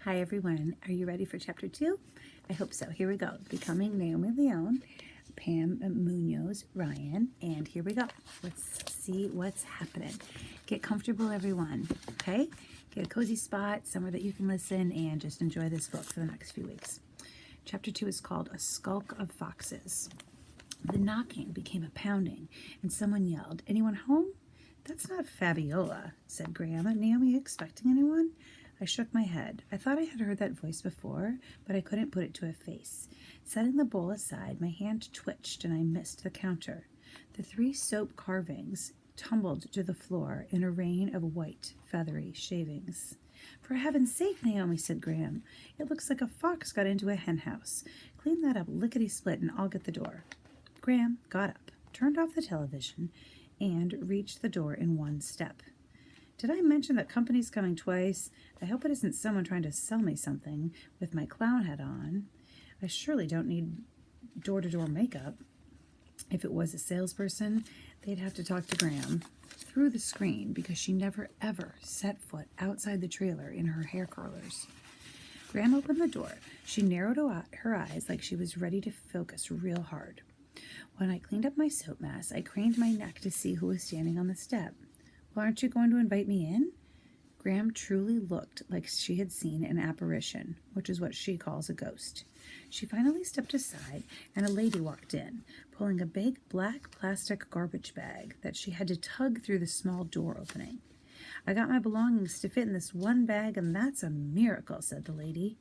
Hi everyone, are you ready for chapter 2? I hope so. Here we go. Becoming Naomi Leone, Pam Munoz, Ryan, and here we go. Let's see what's happening. Get comfortable everyone, okay? Get a cozy spot, somewhere that you can listen and just enjoy this book for the next few weeks. Chapter 2 is called A Skulk of Foxes. The knocking became a pounding, and someone yelled, "Anyone home?" "That's not Fabiola," said Graham. "Naomi expecting anyone?" I shook my head. I thought I had heard that voice before, but I couldn't put it to a face. Setting the bowl aside, my hand twitched and I missed the counter. The 3 soap carvings tumbled to the floor in a rain of white, feathery shavings. "For heaven's sake, Naomi," said Graham. "It looks like a fox got into a hen house. Clean that up lickety-split and I'll get the door." Graham got up, turned off the television, and reached the door in one step. "Did I mention that company's coming twice? I hope it isn't someone trying to sell me something with my clown hat on. I surely don't need door-to-door makeup." If it was a salesperson, they'd have to talk to Graham through the screen because she never ever set foot outside the trailer in her hair curlers. Graham opened the door. She narrowed her eyes like she was ready to focus real hard. When I cleaned up my soap mess, I craned my neck to see who was standing on the step. "Well, aren't you going to invite me in?" Graham truly looked like she had seen an apparition, which is what she calls a ghost. She finally stepped aside, and a lady walked in, pulling a big black plastic garbage bag that she had to tug through the small door opening. "I got my belongings to fit in this one bag, and that's a miracle," said the lady.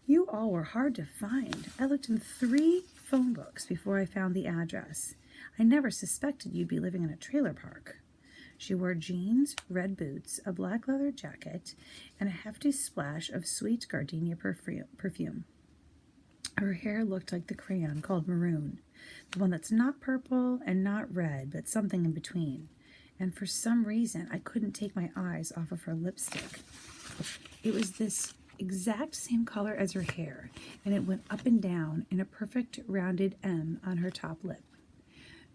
"You all were hard to find. I looked in 3 phone books before I found the address. I never suspected you'd be living in a trailer park." She wore jeans, red boots, a black leather jacket, and a hefty splash of sweet gardenia perfume. Her hair looked like the crayon called maroon, the one that's not purple and not red, but something in between. And for some reason, I couldn't take my eyes off of her lipstick. It was this exact same color as her hair, and it went up and down in a perfect rounded M on her top lip.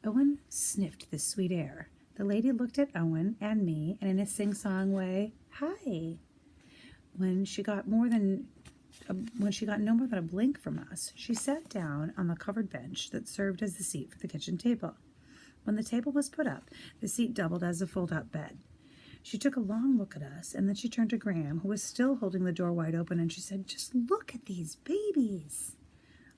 Owen sniffed the sweet air. The lady looked at Owen and me, and in a sing-song way, "Hi." When she got no more than a blink from us, she sat down on the covered bench that served as the seat for the kitchen table. When the table was put up, the seat doubled as a fold-out bed. She took a long look at us, and then she turned to Graham, who was still holding the door wide open, and she said, "Just look at these babies."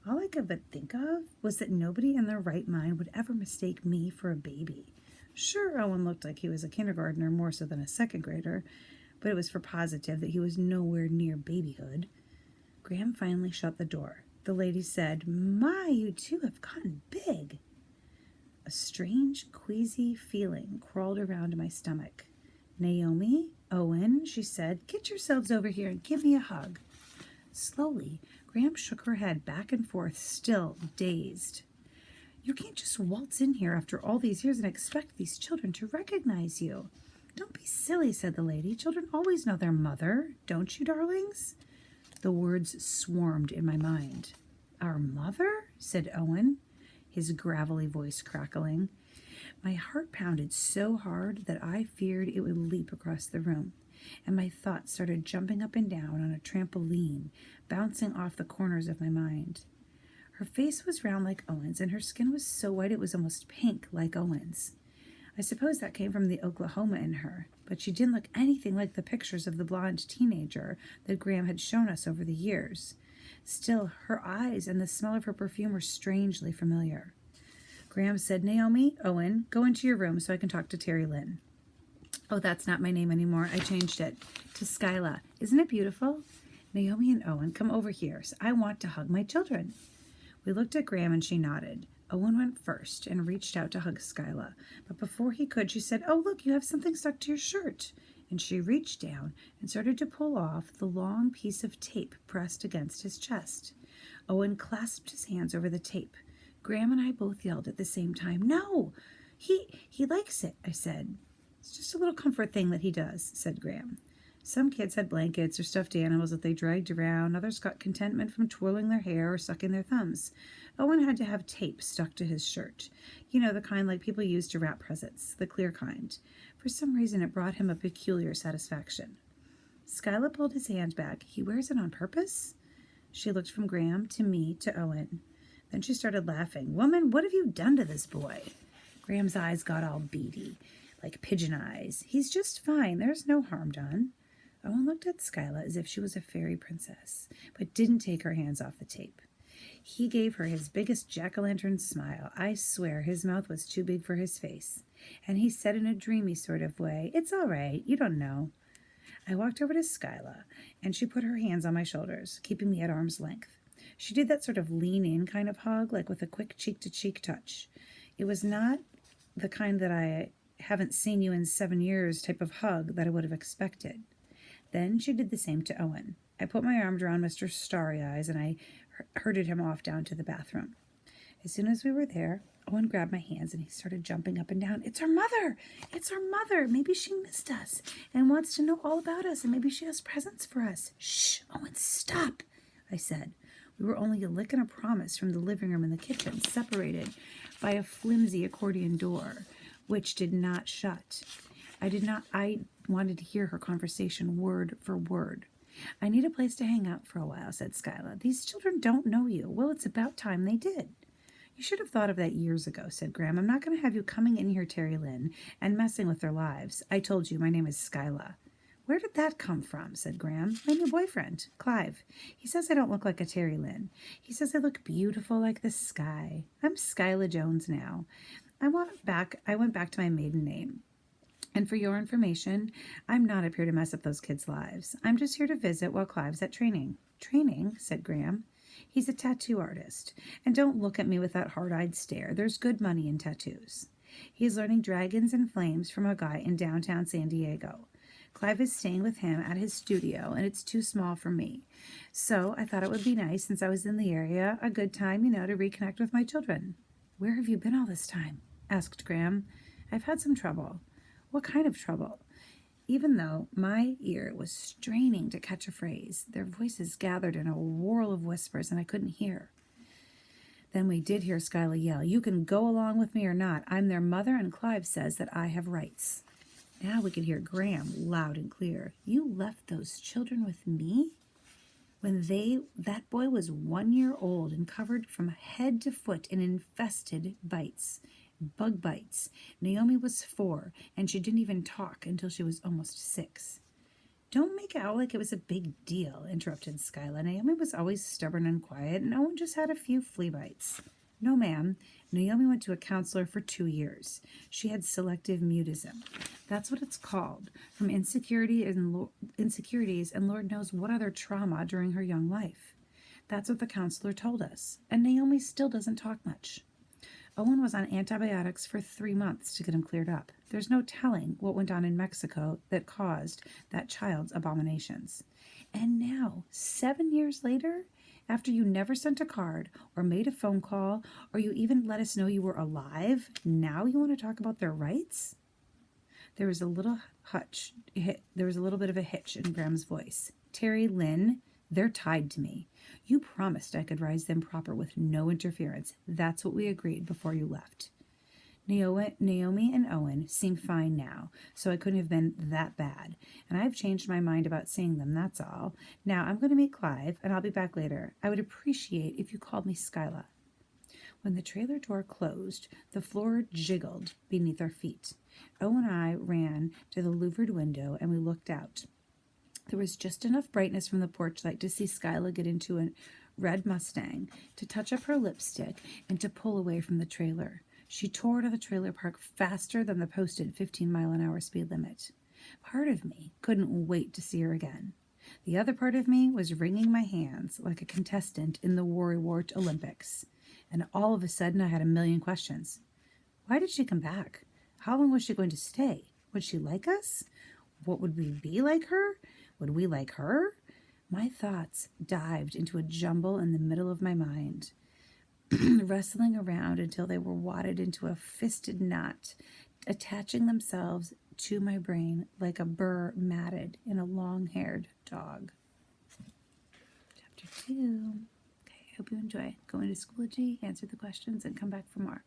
All I could think of was that nobody in their right mind would ever mistake me for a baby. Sure, Owen looked like he was a kindergartner more so than a second grader, but it was for positive that he was nowhere near babyhood. Graham finally shut the door. The lady said, "My, you two have gotten big." A strange, queasy feeling crawled around my stomach. "Naomi, Owen," she said, "get yourselves over here and give me a hug." Slowly, Graham shook her head back and forth, still dazed. "You can't just waltz in here after all these years and expect these children to recognize you." "Don't be silly," said the lady. "Children always know their mother. Don't you, darlings?" The words swarmed in my mind. "Our mother?" said Owen, his gravelly voice crackling. My heart pounded so hard that I feared it would leap across the room, and my thoughts started jumping up and down on a trampoline, bouncing off the corners of my mind. Her face was round like Owen's, and her skin was so white it was almost pink like Owen's. I suppose that came from the Oklahoma in her, but she didn't look anything like the pictures of the blonde teenager that Graham had shown us over the years. Still, her eyes and the smell of her perfume were strangely familiar. Graham said, "Naomi, Owen, go into your room so I can talk to Terry Lynn." "Oh, that's not my name anymore. I changed it to Skyla. Isn't it beautiful? Naomi and Owen, come over here. I want to hug my children." We looked at Graham and she nodded. Owen went first and reached out to hug Skyla, but before he could, she said, "Oh, look, you have something stuck to your shirt." And she reached down and started to pull off the long piece of tape pressed against his chest. Owen clasped his hands over the tape. Graham and I both yelled at the same time, "No! He likes it," I said. "It's just a little comfort thing that he does," said Graham. Some kids had blankets or stuffed animals that they dragged around. Others got contentment from twirling their hair or sucking their thumbs. Owen had to have tape stuck to his shirt. You know, the kind like people use to wrap presents, the clear kind. For some reason, it brought him a peculiar satisfaction. Skyla pulled his hand back. He wears it on purpose? She looked from Graham to me to Owen. Then she started laughing. Woman, what have you done to this boy? Graham's eyes got all beady, like pigeon eyes. He's just fine. There's no harm done. Owen looked at Skyla as if she was a fairy princess, but didn't take her hands off the tape. He gave her his biggest jack-o'-lantern smile. I swear his mouth was too big for his face. And he said in a dreamy sort of way, It's all right. You don't know. I walked over to Skyla, and she put her hands on my shoulders, keeping me at arm's length. She did that sort of lean-in kind of hug, like with a quick cheek-to-cheek touch. It was not the kind that I haven't seen you in 7 years type of hug that I would have expected. Then she did the same to Owen. I put my arm around Mr. Starry Eyes, and I herded him off down to the bathroom. As soon as we were there, Owen grabbed my hands and he started jumping up and down. It's our mother! It's our mother! Maybe she missed us and wants to know all about us, and maybe she has presents for us. Shh! Owen, stop! I said. We were only a lick and a promise from the living room and the kitchen, separated by a flimsy accordion door, which did not shut. I wanted to hear her conversation word for word. I need a place to hang out for a while, said Skyla. These children don't know you. Well, it's about time they did. You should have thought of that years ago, said Graham. I'm not going to have you coming in here, Terry Lynn, and messing with their lives. I told you, my name is Skyla. Where did that come from, said Graham. My new boyfriend, Clive. He says I don't look like a Terry Lynn. He says I look beautiful like the sky. I'm Skyla Jones now. I went back to my maiden name. And for your information, I'm not up here to mess up those kids' lives. I'm just here to visit while Clive's at training. Training, said Graham. He's a tattoo artist. And don't look at me with that hard-eyed stare. There's good money in tattoos. He's learning dragons and flames from a guy in downtown San Diego. Clive is staying with him at his studio, and it's too small for me. So I thought it would be nice, since I was in the area, a good time, to reconnect with my children. Where have you been all this time? Asked Graham. I've had some trouble. What kind of trouble? Even though my ear was straining to catch a phrase, their voices gathered in a whirl of whispers, and I couldn't hear. Then we did hear Skyla yell, You can go along with me or not. I'm their mother, and Clive says that I have rights. Now we could hear Graham loud and clear. You left those children with me? When that boy was 1 year old and covered from head to foot in infested bites. Bug bites. Naomi was 4, and she didn't even talk until she was almost 6. Don't make it out like it was a big deal, interrupted Skyla. Naomi was always stubborn and quiet, and Owen just had a few flea bites. No, ma'am. Naomi went to a counselor for 2 years. She had selective mutism. That's what it's called, from insecurities and Lord knows what other trauma during her young life. That's what the counselor told us, and Naomi still doesn't talk much. Owen was on antibiotics for 3 months to get him cleared up. There's no telling what went on in Mexico that caused that child's abominations. And now, 7 years later, after you never sent a card or made a phone call or you even let us know you were alive, now you want to talk about their rights? There was a little bit of a hitch in Graham's voice. Terry Lynn, they're tied to me. You promised I could raise them proper with no interference. That's what we agreed before you left. Naomi and Owen seem fine now, so I couldn't have been that bad. And I've changed my mind about seeing them, that's all. Now I'm going to meet Clive, and I'll be back later. I would appreciate if you called me Skyla. When the trailer door closed, the floor jiggled beneath our feet. Owen and I ran to the louvered window, and we looked out. There was just enough brightness from the porch light to see Skyla get into a red Mustang, to touch up her lipstick, and to pull away from the trailer. She tore to the trailer park faster than the posted 15-mile-an-hour speed limit. Part of me couldn't wait to see her again. The other part of me was wringing my hands like a contestant in the Worrywart Olympics. And all of a sudden I had a million questions. Why did she come back? How long was she going to stay? Would she like us? What would we be like her? Would we like her? My thoughts dived into a jumble in the middle of my mind, wrestling around until they were wadded into a fisted knot, attaching themselves to my brain like a burr matted in a long-haired dog. Chapter 2. Okay, I hope you enjoy. Go into Schoology, answer the questions, and come back for more.